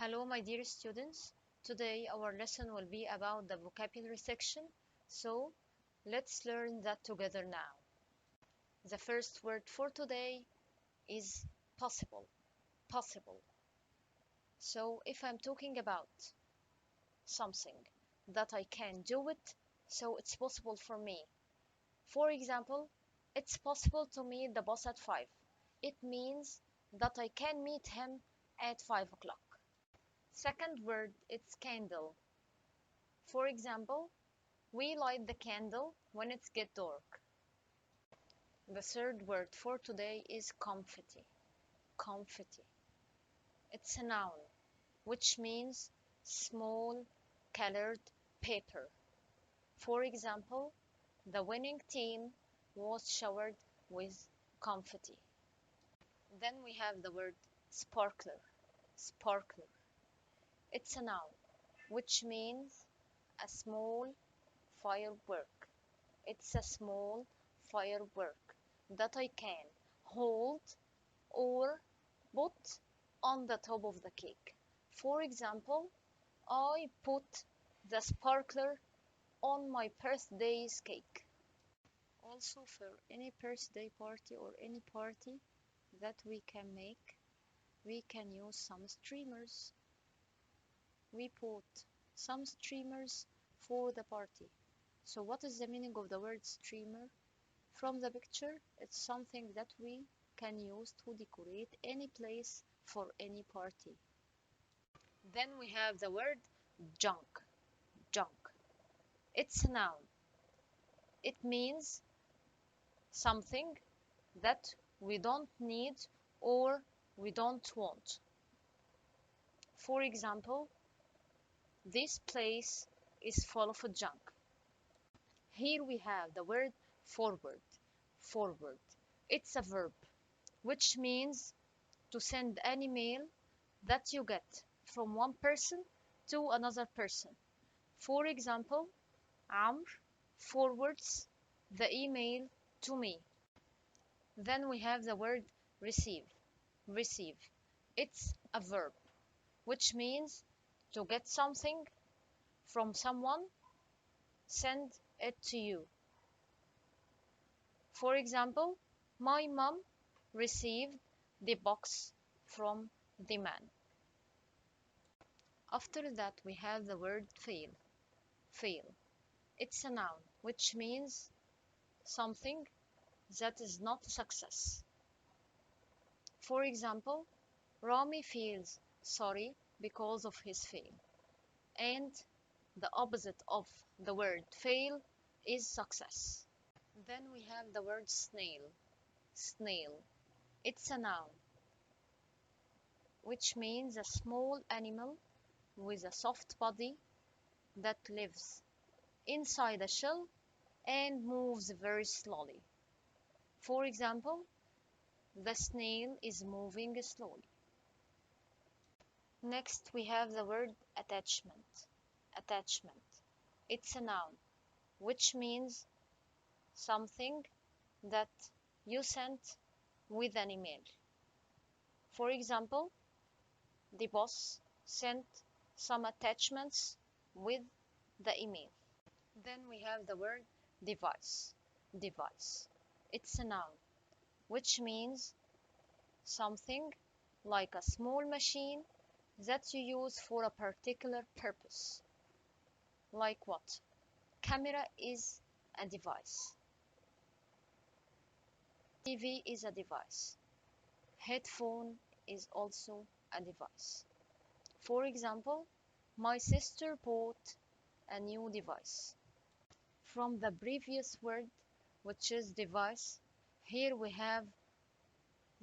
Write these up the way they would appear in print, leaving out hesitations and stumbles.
Hello, my dear students. Today our lesson will be about the vocabulary section. So let's learn that together now. The first word for today is possible. Possible. So if I'm talking about something that I can do it, so it's possible for me. For example, it's possible to meet the boss at 5. It means that I can meet him at 5 o'clock. Second word, it's candle. For example, we light the candle when it's get dark. The third word for today is confetti. Confetti. It's a noun, which means small colored paper. For example, the winning team was showered with confetti. Then we have the word sparkler. Sparkler. It's a noun, which means a small firework. It's a small firework that I can hold or put on the top of the cake. For example, I put the sparkler on my birthday's cake. Also, for any birthday party or any party that we can make, we can use some streamers. We put some streamers for the party. So what is the meaning of the word streamer? From the picture, it's something that we can use to decorate any place for any party. Then we have the word junk. Junk. It's a noun. It means something that we don't need or we don't want. For example, this place is full of junk. Here we have the word forward. Forward. It's a verb, which means to send an email that you get from one person to another person. For example, Amr forwards the email to me. Then we have the word receive. Receive. It's a verb, which means to get something from someone, send it to you. For example, my mom received the box from the man. After that, we have the word fail. Fail. It's a noun, which means something that is not a success. For example, Rami feels sorry because of his fail. And the opposite of the word fail is success. Then we have the word snail. Snail. It's a noun, which means a small animal with a soft body that lives inside a shell and moves very slowly. For example, the snail is moving slowly. Next, we have the word attachment. Attachment. It's a noun, which means something that you sent with an email. For example, the boss sent some attachments with the email. Then we have the word device. Device. It's a noun, which means something like a small machine that you use for a particular purpose. Like what? Camera is a device. TV is a device. Headphone is also a device. For example, my sister bought a new device. From the previous word, which is device, here we have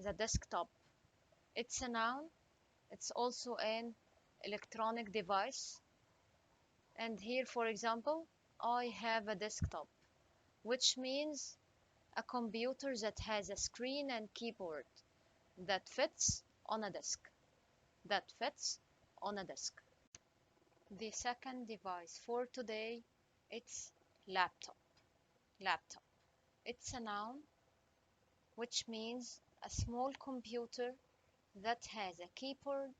the desktop. It's a noun. It's also an electronic device. And here, for example, I have a desktop, which means a computer that has a screen and keyboard that fits on a desk. That fits on a desk. The second device for today, it's laptop. Laptop. It's a noun, which means a small computer that has a keyboard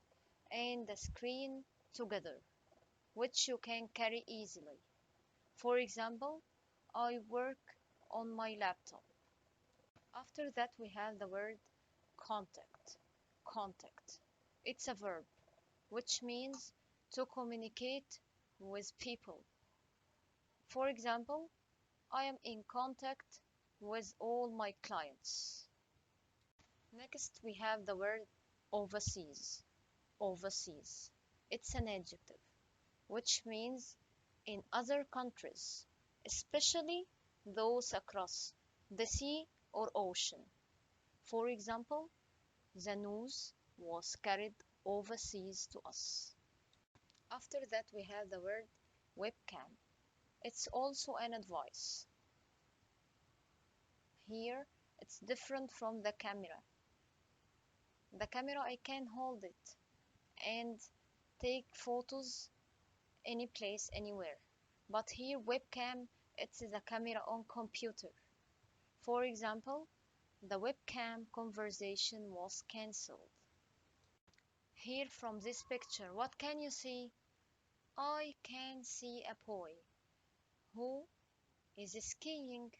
and the screen together, which you can carry easily. For example, I work on my laptop. After that, we have the word contact. Contact. It's a verb, which means to communicate with people. For example, I am in contact with all my clients. Next, we have the word overseas. Overseas. It's an adjective, which means in other countries, especially those across the sea or ocean. For example, the news was carried overseas to us. After that, we have the word webcam. It's also an advice. Here, it's different from the camera. The camera, I can hold it and take photos any place, anywhere. But here, webcam, it's the camera on computer. For example, the webcam conversation was cancelled. Here from this picture, what can you see? I can see a boy who is skiing.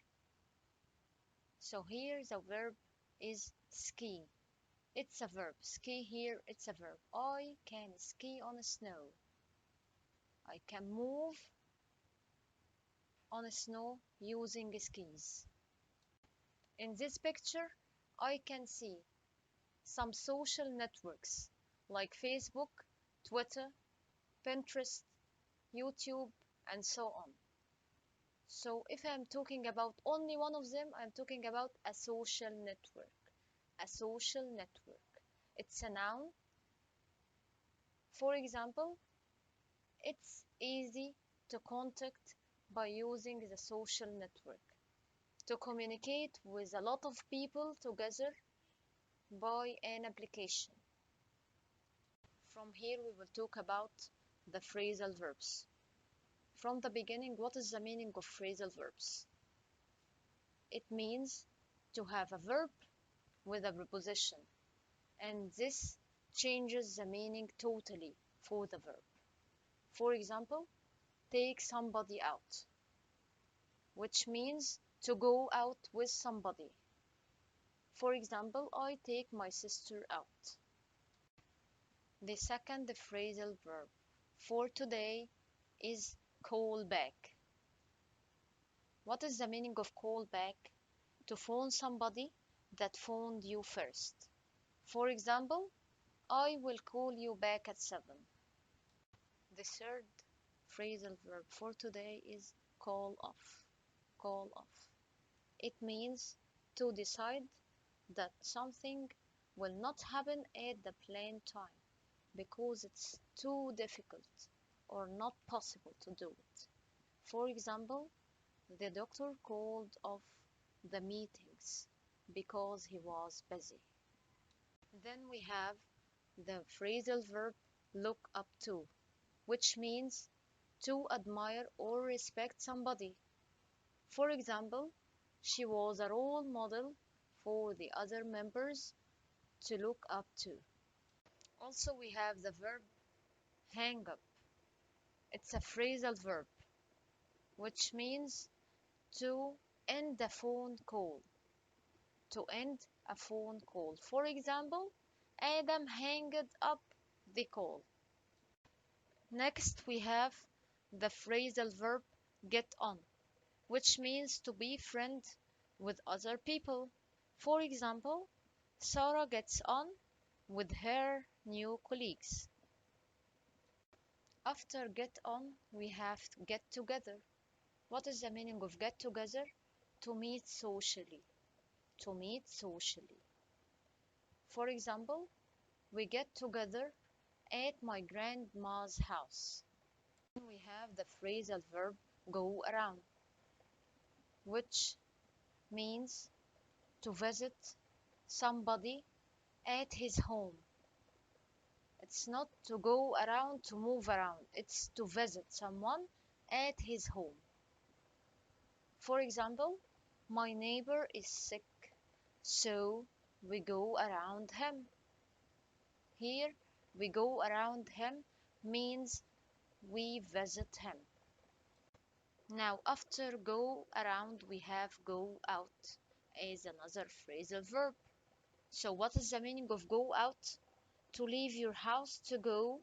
So here the verb is ski. It's a verb. Ski here, it's a verb. I can ski on snow. I can move on snow using skis. In this picture, I can see some social networks like Facebook, Twitter, Pinterest, YouTube, and so on. So if I'm talking about only one of them, I'm talking about a social network. A social network. It's a noun. For example, it's easy to contact by using the social network, to communicate with a lot of people together by an application. From here, we will talk about the phrasal verbs. From the beginning, what is the meaning of phrasal verbs? It means to have a verb with a preposition, and this changes the meaning totally for the verb. For example, take somebody out, which means to go out with somebody. For example, I take my sister out. The second phrasal verb for today is call back. What is the meaning of call back? To phone somebody that phoned you first. For example, I will call you back at 7. The third phrasal verb for today is call off. Call off. It means to decide that something will not happen at the planned time because it's too difficult or not possible to do it. For example, the doctor called off the meetings because he was busy. Then we have the phrasal verb look up to, which means to admire or respect somebody. For example, she was a role model for the other members to look up to. Also, we have the verb hang up. It's a phrasal verb, which means to end the phone call. To end a phone call. For example, Adam hanged up the call. Next, we have the phrasal verb get on, which means to be friend with other people. For example, Sarah gets on with her new colleagues. After get on, we have get together. What is the meaning of get together? To meet socially. To meet socially. For example, we get together at my grandma's house. We have the phrasal verb go around, which means to visit somebody at his home. It's not to go around, to move around. It's to visit someone at his home. For example, my neighbor is sick, so we go around him. Here, We go around him means we visit him. Now, after go around, we have go out as another phrasal verb. So, what is the meaning of go out? To leave your house to go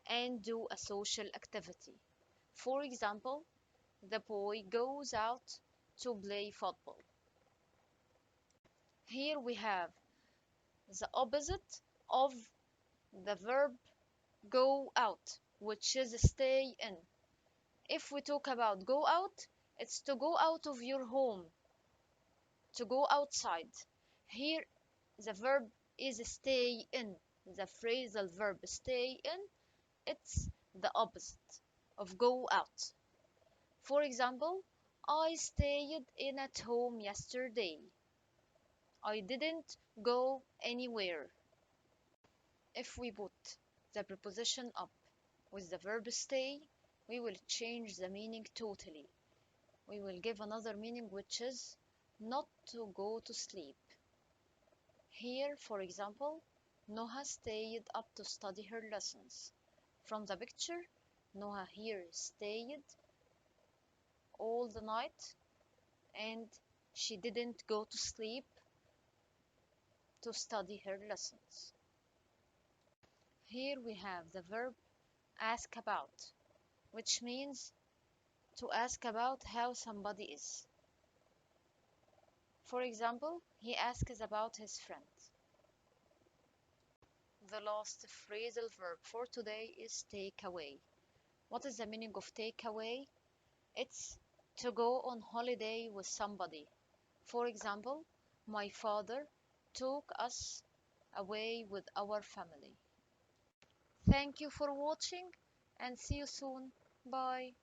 and do a social activity. For example, the boy goes out to play football. Here we have the opposite of the verb go out, which is stay in. If we talk about go out, it's to go out of your home, to go outside. Here, the verb is stay in. The phrasal verb stay in, it's the opposite of go out. For example, I stayed in at home yesterday. I didn't go anywhere. If we put the preposition up with the verb stay, we will change the meaning totally. We will give another meaning, which is not to go to sleep. Here, for example, Noha stayed up to study her lessons. From the picture, Noha here stayed all the night and she didn't go to sleep to study her lessons. Here we have the verb ask about, which means to ask about how somebody is. For example, he asks about his friend. The last phrasal verb for today is take away. What is the meaning of take away? It's to go on holiday with somebody. For example, my father took us away with our family. Thank you for watching and see you soon. Bye.